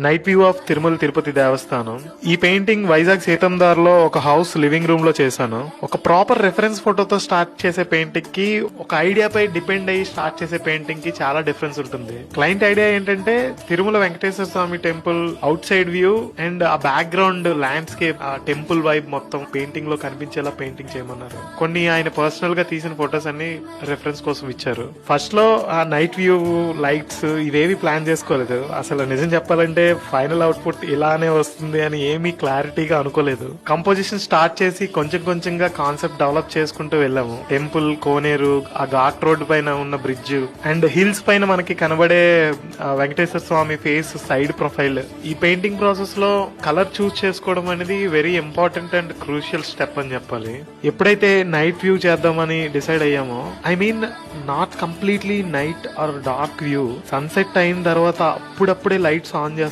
Night view of Tirumala Tirupati దేవస్థానం. ఈ painting Vizag సీతందార్ లో ఒక హౌస్ లివింగ్ రూమ్ లో చేశాను. ఒక ప్రాపర్ రెఫరెన్స్ ఫోటోతో స్టార్ట్ చేసే పెయింటింగ్ కి, ఒక ఐడియాపై డిపెండ్ అయ్యి స్టార్ట్ చేసే పెయింటింగ్ కి చాలా డిఫరెన్స్ ఉంటుంది. క్లయింట్ ఐడియా ఏంటంటే Tirumala Venkateswara Swamy temple outside view and ఆ బ్యాక్గ్రౌండ్ ల్యాండ్స్కేప్, ఆ టెంపుల్ వైబ్ మొత్తం పెయింటింగ్ లో కనిపించేలా పెయింటింగ్ చేయమన్నారు. కొన్ని ఆయన పర్సనల్ గా తీసిన ఫొటోస్ అన్ని రెఫరెన్స్ కోసం ఇచ్చారు. ఫస్ట్ లో ఆ నైట్ వ్యూ, లైట్స్ ఇవేవి ప్లాన్ చేసుకోలేదు. అసలు నిజం చెప్పాలంటే ఫైనల్ అవుట్పుట్ ఇలానే వస్తుంది అని ఏమీ క్లారిటీగా అనుకోలేదు. కంపోజిషన్ స్టార్ట్ చేసి కొంచెం కొంచెంగా కాన్సెప్ట్ డెవలప్ చేసుకుంటూ వెళ్ళాము. టెంపుల్, కోనేరు, ఆ ఘాట్ రోడ్ పైన ఉన్న బ్రిడ్జ్ అండ్ హిల్స్ పైన మనకి కనబడే Venkateswara Swamy face side profile. ఈ పెయింటింగ్ ప్రాసెస్ లో కలర్ చూస్ చేసుకోవడం అనేది very important and crucial step అని చెప్పాలి. ఎప్పుడైతే నైట్ వ్యూ చేద్దామని డిసైడ్ అయ్యామో, I mean not completely night or dark view, sunset అయిన తర్వాత అప్పుడప్పుడే లైట్స్ ఆన్ చేస్తాం.